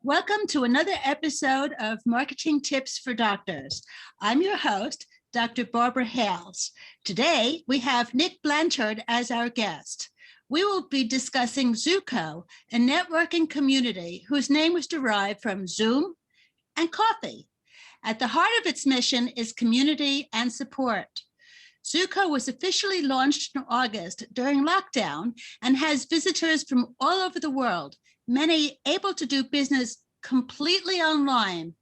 Welcome to another episode of Marketing Tips for Doctors. I'm your host, Dr. Barbara Hales. Today, we have Nick Blanchard as our guest. We will be discussing Zuko, a networking community whose name was derived from Zoom and coffee. At the heart of its mission is community and support. Zuko was officially launched in August during lockdown and has visitors from all over the world, many able to do business completely online.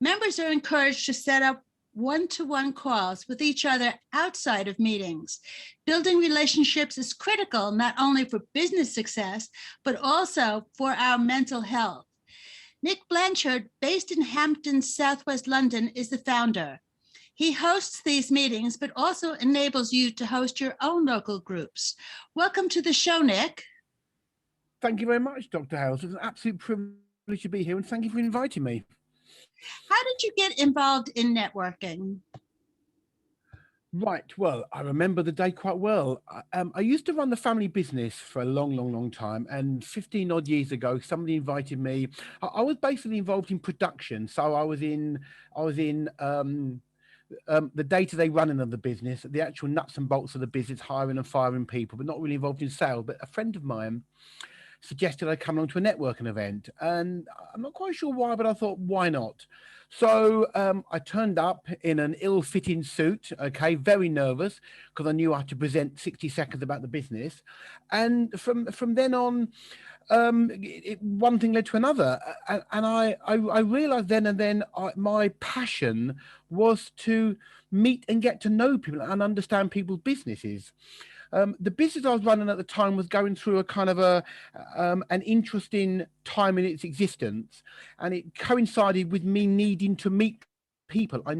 Members are encouraged to set up one-to-one calls with each other outside of meetings. Building relationships is critical not only for business success, but also for our mental health. Nick Blanchard, based in Hampton, Southwest London, is the founder. He hosts these meetings, but also enables you to host your own local groups. Welcome to the show, Nick. Thank you very much, Dr. Hales. It's an absolute privilege to be here, and thank you for inviting me. How did you get involved in networking? Right, well, I remember the day quite well. I used to run the family business for a long time, and 15 odd years ago, somebody invited me. I was basically involved in production, so I was in the day-to-day running of the business, the actual nuts and bolts of the business, hiring and firing people, but not really involved in sales. But a friend of mine suggested I come along to a networking event, and I'm not quite sure why, but I thought, why not? So I turned up in an ill-fitting suit, okay, very nervous, because I knew I had to present 60 seconds about the business. And from then on, one thing led to another, and I realized then and then my passion was to meet and get to know people and understand people's businesses. The business I was running at the time was going through a kind of an interesting time in its existence, and it coincided with me needing to meet people. I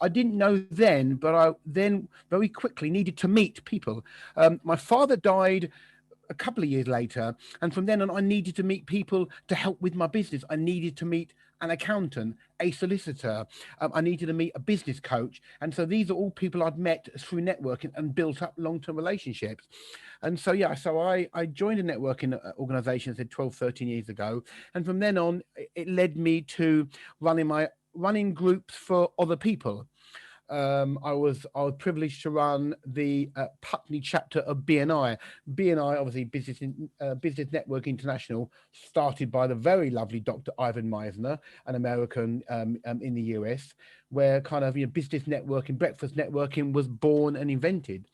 didn't know then, but I then very quickly needed to meet people. My father died a couple of years later, and from then on I needed to meet people to help with my business. I needed to meet an accountant, a solicitor, I needed to meet a business coach, and so these are all people I'd met through networking and built up long-term relationships. And so I joined a networking organization, I said 12-13 years ago, and from then on it led me to running groups for other people. I was privileged to run the Putney chapter of BNI. BNI, obviously Business Network International, started by the very lovely Dr. Ivan Meisner, an American in the US, where kind of business networking, breakfast networking was born and invented.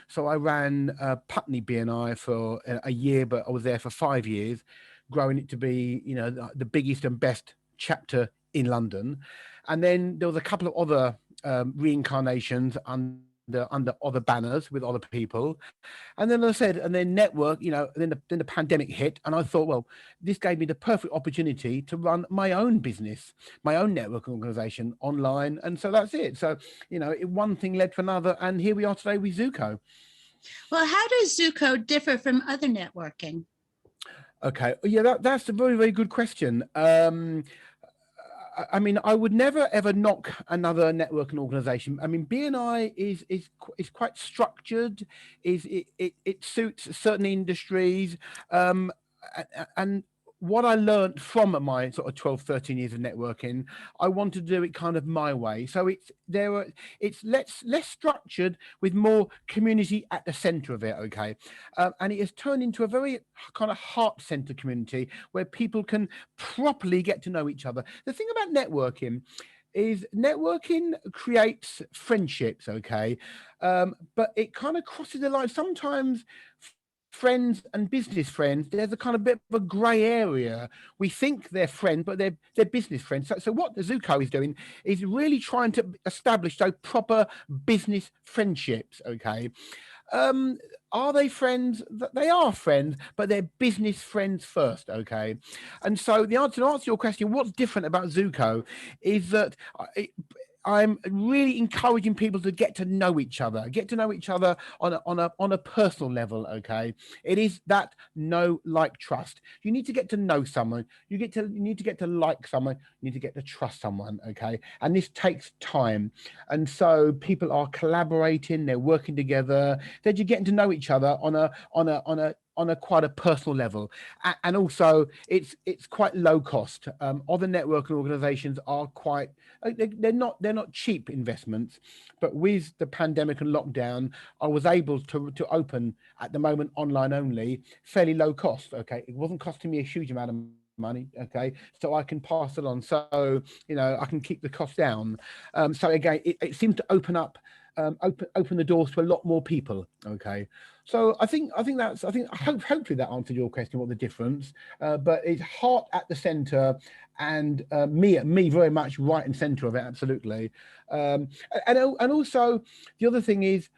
So I ran Putney BNI for a year, but I was there for 5 years, growing it to be the biggest and best chapter in London. And then there was a couple of other reincarnations under other banners with other people, and then network. Then the pandemic hit, and I thought, well, this gave me the perfect opportunity to run my own business, my own network organization online, and so that's it. So one thing led to another, and here we are today with Zuko. Well, how does Zuko differ from other networking? Okay, yeah, that's a very, very good question. I mean, I would never ever knock another networking organization. I mean, BNI is quite structured. It suits certain industries, and what I learned from my sort of 12-13 years of networking, I wanted to do it kind of my way. So it's less structured with more community at the center of it, okay? And it has turned into a very kind of heart-centered community where people can properly get to know each other. The thing about networking is networking creates friendships, okay? But it kind of crosses the line. Sometimes friends and business friends, there's a kind of bit of a gray area. We think they're friends, but they're business friends. So what the Zuko is doing is really trying to establish those proper business friendships, okay? Are they friends? They are friends, but they're business friends first, okay? And so to answer your question, what's different about Zuko is that I'm really encouraging people to get to know each other on a personal level. Okay, it is that know, like, trust. You need to get to know someone. You need to get to like someone. You need to get to trust someone. Okay, and this takes time. And so people are collaborating. They're working together. They're just getting to know each other on on a quite a personal level, and also it's quite low cost. Other networking organizations are quite they're not cheap investments, but with the pandemic and lockdown, I was able to open at the moment online only, fairly low cost. Okay, it wasn't costing me a huge amount of money. Okay, so I can pass it on, so I can keep the cost down. So again, it seems to open up open the doors to a lot more people. Okay, so I think hopefully that answered your question, what the difference, but it's heart at the center, and me very much right in center of it, absolutely. And also the other thing is,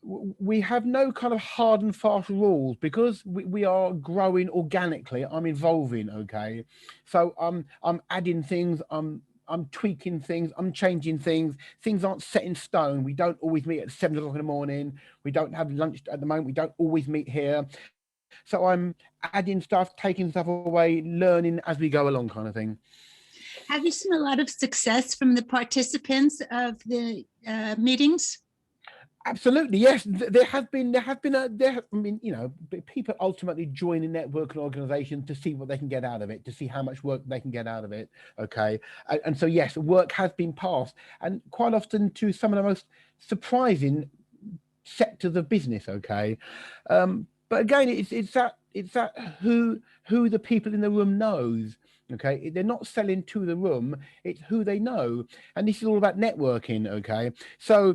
we have no kind of hard and fast rules because we are growing organically. I'm evolving. Okay, so I'm adding things, I'm tweaking things, I'm changing things. Things aren't set in stone. We don't always meet at 7 o'clock in the morning. We don't have lunch at the moment. We don't always meet here. So I'm adding stuff, taking stuff away, learning as we go along, kind of thing. Have you seen a lot of success from the participants of the meetings? Absolutely, yes. There have been people ultimately join a networking organization to see what they can get out of it, to see how much work they can get out of it. Okay, and so yes, work has been passed, and quite often to some of the most surprising sectors of business. Okay, but again, it's that who the people in the room knows. Okay, they're not selling to the room, it's who they know, and this is all about networking. Okay, so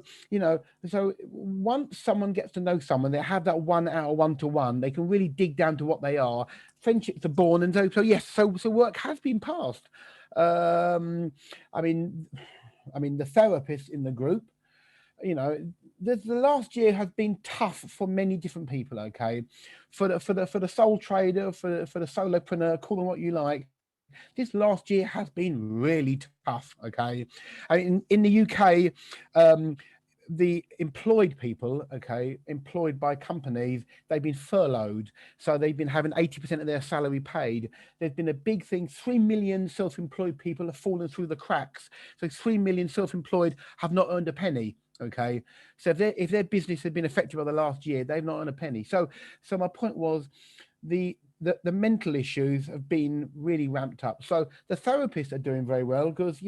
so once someone gets to know someone, they have that 1 hour one-to-one, they can really dig down to what they are, friendships are born. And so yes, so work has been passed. I mean the therapists in the group, the last year has been tough for many different people. Okay, for the sole trader, for the solopreneur, call them what you like, this last year has been really tough. Okay, in the UK, the employed people, okay, employed by companies, they've been furloughed, so they've been having 80% of their salary paid. There's been a big thing. 3 million self-employed people have fallen through the cracks. So 3 million self-employed have not earned a penny. Okay, so if their business has been affected by the last year, they've not earned a penny. So my point was, the mental issues have been really ramped up. So the therapists are doing very well because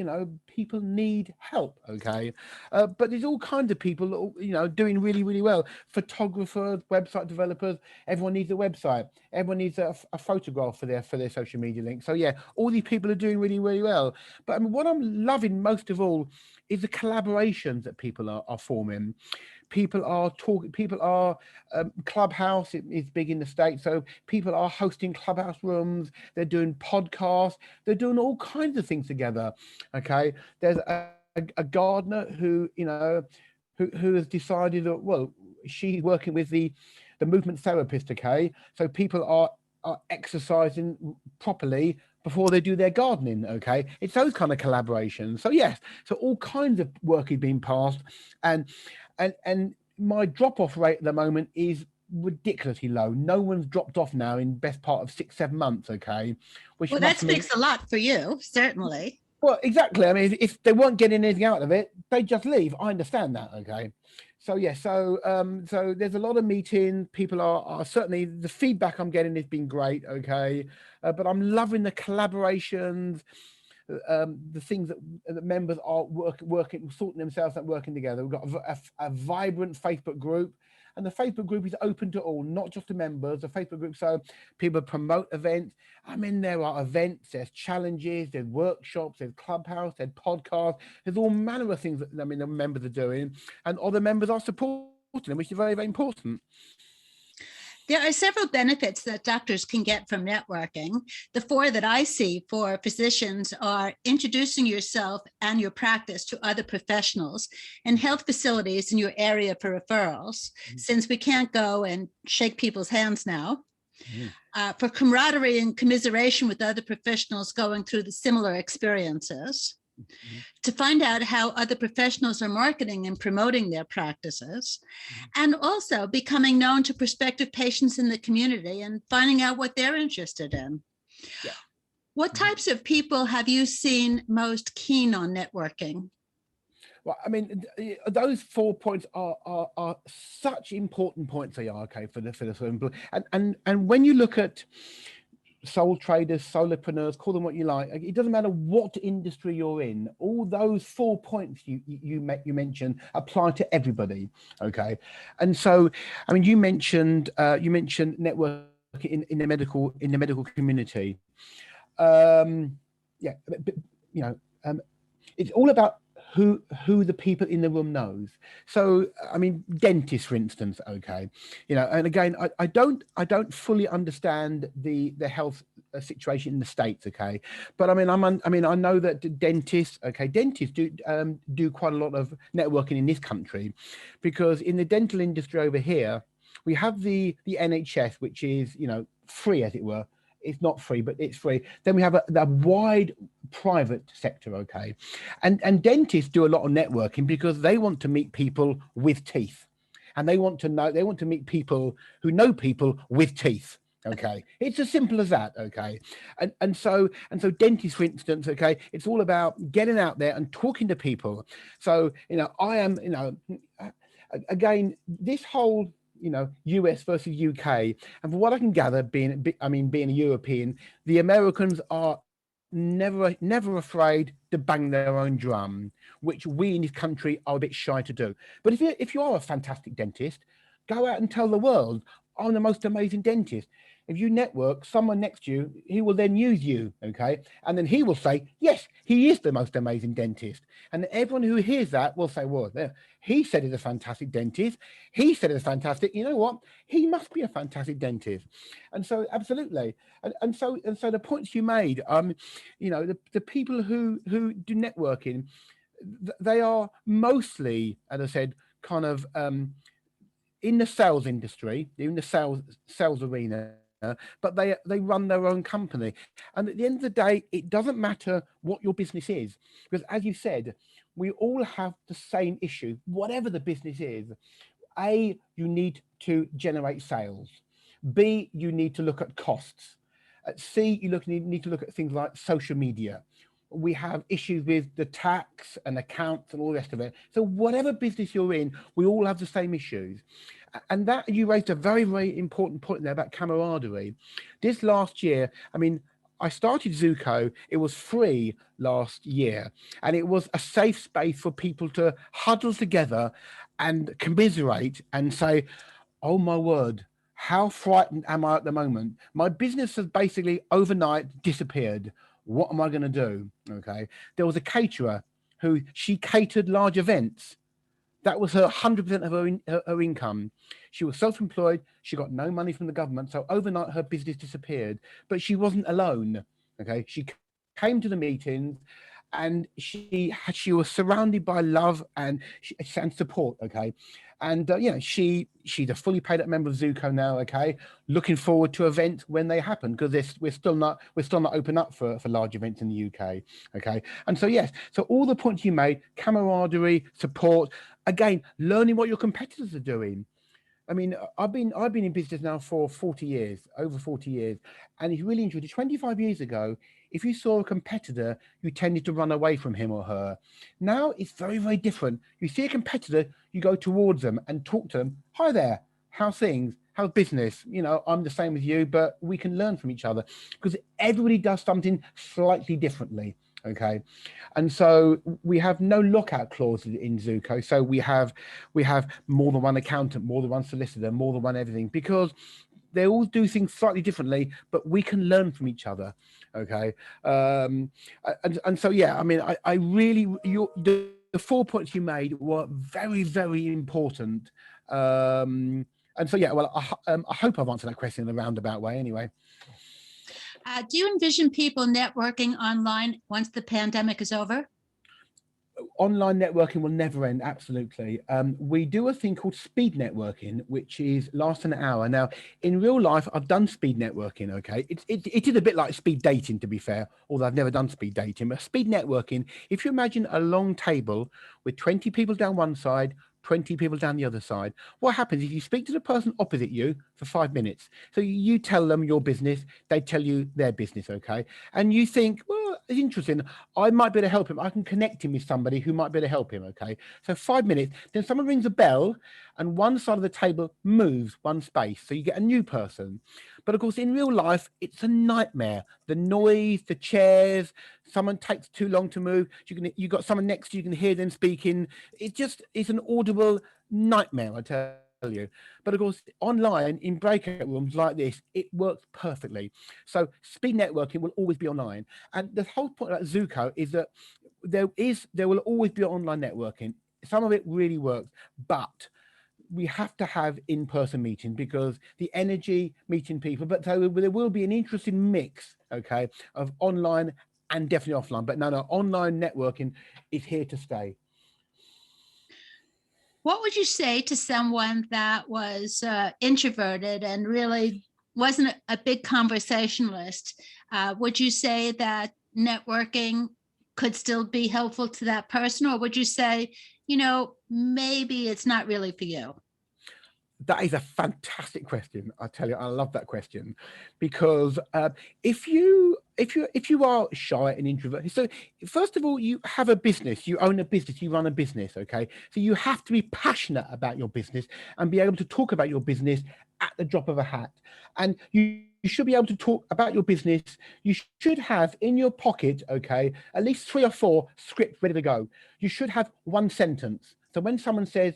people need help. Okay, but there's all kinds of people doing really, really well. Photographers, website developers, everyone needs a website, everyone needs a photograph for their social media link. So yeah, all these people are doing really, really well. But I mean, what I'm loving most of all is the collaborations that people are forming. People are talking, Clubhouse is big in the States, so people are hosting Clubhouse rooms, they're doing podcasts, they're doing all kinds of things together. Okay, there's a gardener who has decided that, well, she's working with the movement therapist. Okay, so people are exercising properly before they do their gardening. Okay, it's those kind of collaborations. So yes, so all kinds of work is being passed, and my drop-off rate at the moment is ridiculously low. No one's dropped off now in best part of 6-7 months. Okay, well, that speaks a lot for you, certainly. Well, exactly. I mean, if they weren't getting anything out of it, they just leave. I understand that. Okay, so yeah, so there's a lot of meetings. People are certainly, the feedback I'm getting has been great. Okay, but I'm loving the collaborations, the things that members are working, sorting themselves out, working together. We've got a vibrant Facebook group, and the Facebook group is open to all, not just the members. The Facebook group, so people promote events. I mean, there are events, there's challenges, there's workshops, there's Clubhouse, there's podcasts, there's all manner of things that the members are doing, and other members are supporting them, which is very, very important. There are several benefits that doctors can get from networking. The 4 that I see for physicians are introducing yourself and your practice to other professionals and health facilities in your area for referrals, since we can't go and shake people's hands now. For camaraderie and commiseration with other professionals going through the similar experiences. To find out how other professionals are marketing and promoting their practices, and also becoming known to prospective patients in the community and finding out what they're interested in. Yeah. What types of people have you seen most keen on networking? Well, I mean, those 4 points are such important points. They are okay for the employee. And when you look at sole traders, solopreneurs, call them what you like. It doesn't matter what industry you're in. All those 4 points you mentioned apply to everybody. Okay, and so I mean, you mentioned networking in the medical community. Yeah, but, it's all about who the people in the room knows. So I mean, dentists, for instance, okay, and again, I don't fully understand the health situation in the States, okay, but I mean I know that dentists do quite a lot of networking in this country, because in the dental industry over here we have the NHS, which is free, as it were. It's not free, but it's free. Then we have a wide private sector, okay, and dentists do a lot of networking because they want to meet people with teeth, and they want to meet people who know people with teeth. Okay, it's as simple as that. Okay, and so dentists, for instance, okay, it's all about getting out there and talking to people. So I am again, this whole US versus UK, and from what I can gather, being a European, the Americans are never afraid to bang their own drum, which we in this country are a bit shy to do. But if you are a fantastic dentist, go out and tell the world, I'm the most amazing dentist. If you network, someone next to you, he will then use you, okay? And then he will say, yes, he is the most amazing dentist. And everyone who hears that will say, well, there, he said he's a fantastic dentist. He said it's fantastic. You know what? He must be a fantastic dentist. And so, absolutely. And so the points you made, the people who do networking, they are mostly, as I said, kind of in the sales industry, in the sales arena, but they run their own company. And at the end of the day, it doesn't matter what your business is, because as you said, we all have the same issue, whatever the business is. A, you need to generate sales. B, you need to look at costs. C, you need to look at things like social media. We have issues with the tax and accounts and all the rest of it. So whatever business you're in, we all have the same issues. And that, you raised a very, very important point there about camaraderie. This last year, I mean, I started Zuko. It was free last year, and it was a safe space for people to huddle together and commiserate and say, oh my word, how frightened am I at the moment? My business has basically overnight disappeared. What am I going to do? Okay. There was a caterer who she catered large events. That was her 100% of her income. She was self-employed. She got no money from the government. So overnight her business disappeared, but she wasn't alone. Okay. She came to the meetings and she was surrounded by love and support. Okay. And she's a fully paid up member of Zuko now. Okay, looking forward to events when they happen, because we're still not open up for large events in the UK. Okay, and so yes, so all the points you made, camaraderie, support, again, learning what your competitors are doing. I mean, I've been in business now for over 40 years, and it's really interesting. 25 years ago, if you saw a competitor, you tended to run away from him or her. Now it's very, very different. You see a competitor, you go towards them and talk to them. Hi there, how's things? How's business? I'm the same as you, but we can learn from each other, because everybody does something slightly differently. Okay, and so we have no lockout clauses in Zuko. So we have more than one accountant, more than one solicitor, more than one everything, because they all do things slightly differently, but we can learn from each other. Okay, and so yeah, I mean, I really the 4 points you made were very, very important. And so yeah, well, I hope I've answered that question in a roundabout way. Anyway. Do you envision people networking online once the pandemic is over? Online networking will never end. Absolutely. We do a thing called speed networking, which lasts an hour. Now, in real life, I've done speed networking. Okay, it is a bit like speed dating, to be fair, although I've never done speed dating. But speed networking, if you imagine a long table with 20 people down one side, 20 people down the other side, what happens if you speak to the person opposite you for 5 minutes? So you tell them your business, they tell you their business, okay? And you think, well, is interesting, I might be able to help him. I can connect him with somebody who might be able to help him. Okay. So 5 minutes, then someone rings a bell and one side of the table moves one space. So you get a new person. But of course, in real life, it's a nightmare. The noise, the chairs, someone takes too long to move. You got someone next to you, you can hear them speaking. It's an audible nightmare, I tell you. But of course, online in breakout rooms like this, it works perfectly. So speed networking will always be online. And the whole point about Zuko is that there will always be online networking. Some of it really works, but we have to have in-person meetings because the energy meeting people, but there will be an interesting mix, okay, of online and definitely offline. But no, online networking is here to stay. What would you say to someone that was introverted and really wasn't a big conversationalist? Would you say that networking could still be helpful to that person? Or would you say, maybe it's not really for you? That is a fantastic question. I tell you, I love that question because if you are shy and introverted, so first of all, you have a business, you own a business, you run a business, okay? So you have to be passionate about your business and be able to talk about your business at the drop of a hat. And you should be able to talk about your business. You should have in your pocket, okay, at least 3 or 4 scripts ready to go. You should have one sentence. So when someone says,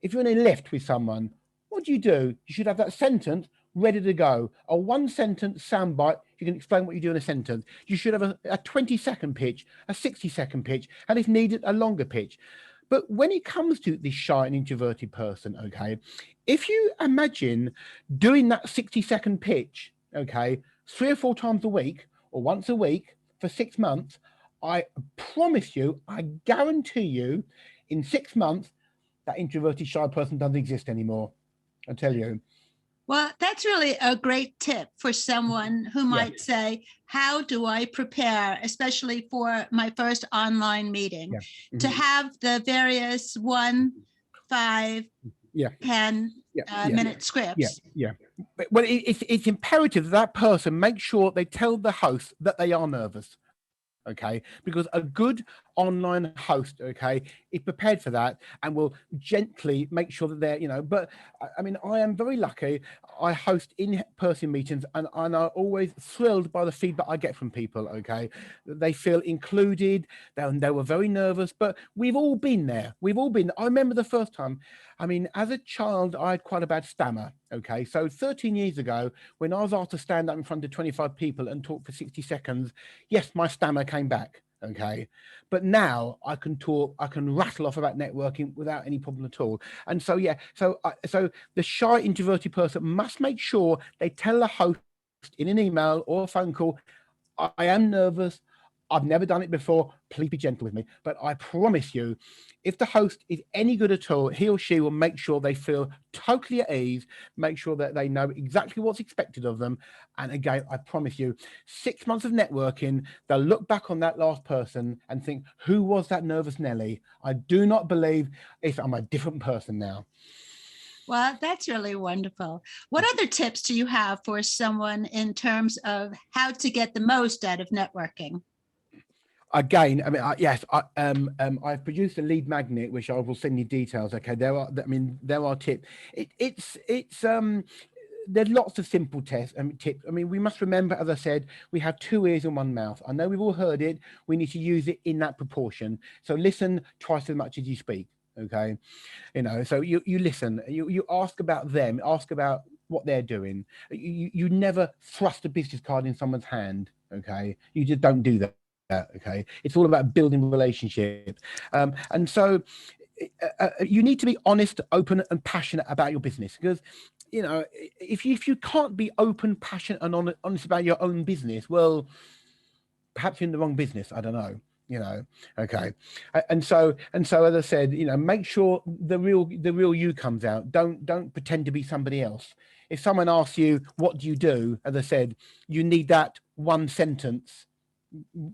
if you're in a lift with someone, what do? You should have that sentence ready to go. A 1 sentence soundbite, you can explain what you do in a sentence. You should have a 20-second pitch, a 60-second pitch, and if needed, a longer pitch. But when it comes to this shy and introverted person, okay, if you imagine doing that 60-second pitch, okay, 3 or 4 times a week or once a week for 6 months, I promise you, I guarantee you, in 6 months, that introverted shy person doesn't exist anymore. I tell you. Well, that's really a great tip for someone who might say, how do I prepare, especially for my first online meeting, to have the various 1, 5, 10 minute scripts? Well, it's imperative that person make sure they tell the host that they are nervous. Okay, because a good online host, okay, is prepared for that and will gently make sure that they're, but I mean, I am very lucky. I host in-person meetings and I'm always thrilled by the feedback I get from people, okay. They feel included, they were very nervous, but we've all been there. I remember the first time, I mean, as a child, I had quite a bad stammer, okay. So 13 years ago, when I was asked to stand up in front of 25 people and talk for 60 seconds, yes, my stammer came back. Okay, but now I can talk, I can rattle off about networking without any problem at all. And so, so the shy introverted person must make sure they tell the host in an email or a phone call, I am nervous. I've never done it before. Please be gentle with me. But I promise you, if the host is any good at all, he or she will make sure they feel totally at ease, make sure that they know exactly what's expected of them. And again, I promise you, 6 months of networking, they'll look back on that last person and think, who was that nervous Nelly? I do not believe if I'm a different person now. Well, that's really wonderful. What other tips do you have for someone in terms of how to get the most out of networking? Again, I mean, I've produced a lead magnet, which I will send you details. Okay, there are tips. There's lots of simple tips. I mean, we must remember, as I said, we have 2 ears and 1 mouth. I know we've all heard it. We need to use it in that proportion. So listen twice as much as you speak. Okay, so you listen. You ask about them. Ask about what they're doing. You never thrust a business card in someone's hand. Okay, you just don't do that. Okay, it's all about building relationships, and so you need to be honest, open, and passionate about your business. Because if you can't be open, passionate, and honest about your own business, well, perhaps you're in the wrong business. I don't know. Okay, and so as I said, make sure the real you comes out. Don't pretend to be somebody else. If someone asks you what do you do, as I said, you need that 1 sentence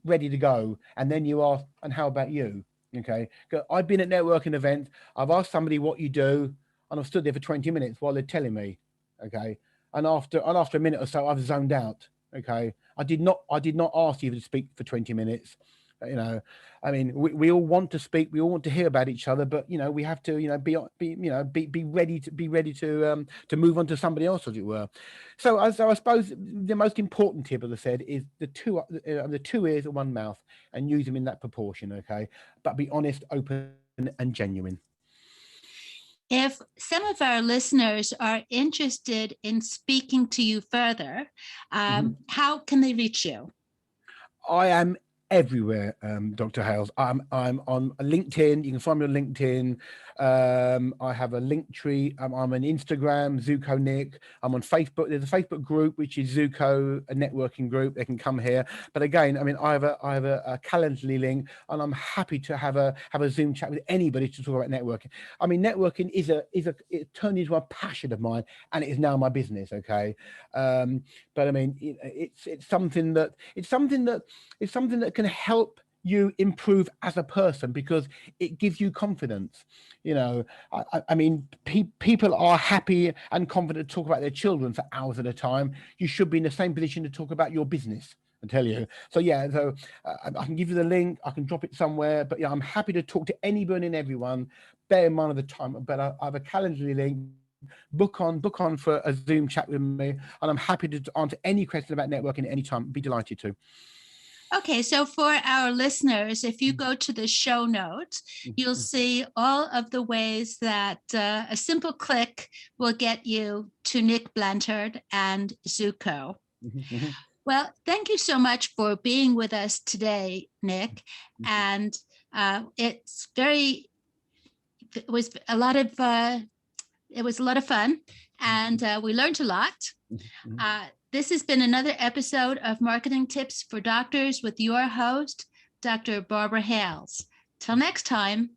ready to go, and then you ask, and how about you? Okay, I've been at networking events, I've asked somebody what you do, and I've stood there for 20 minutes while they're telling me. Okay, and after a minute or so, I've zoned out. Okay, I did not ask you to speak for 20 minutes. You know, I mean, we all want to speak, we all want to hear about each other, but you know, we have to, be ready to move on to somebody else, as it were. So I suppose the most important tip, as I said, is the two ears and one mouth, and use them in that proportion. Okay, but be honest, open, and genuine. If some of our listeners are interested in speaking to you further, how can they reach you? I am everywhere, Dr. Hales. I'm on LinkedIn. You can find me on LinkedIn. I have a link tree. I'm on Instagram, Zuko Nick. I'm on Facebook. There's a Facebook group which is Zuko, a networking group. They can come here. But again, I mean, I have a Calendly link, and I'm happy to have a Zoom chat with anybody to talk about networking. I mean, networking it turned into a passion of mine, and it is now my business. Okay, but I mean, it's something that can help you improve as a person, because it gives you confidence. You know, I mean, people are happy and confident to talk about their children for hours at a time. You should be in the same position to talk about your business, I tell you. So yeah, so I can give you the link, I can drop it somewhere, but yeah, I'm happy to talk to anybody and everyone. Bear in mind of the time, but I have a Calendly link. Book on for a Zoom chat with me, and I'm happy to answer any question about networking at any time. Be delighted to. Okay, so for our listeners, if you go to the show notes, you'll see all of the ways that a simple click will get you to Nick Blanchard and Zuko. Well, thank you so much for being with us today, Nick. And it was a lot of fun, and we learned a lot. This has been another episode of Marketing Tips for Doctors with your host, Dr. Barbara Hales. Till next time.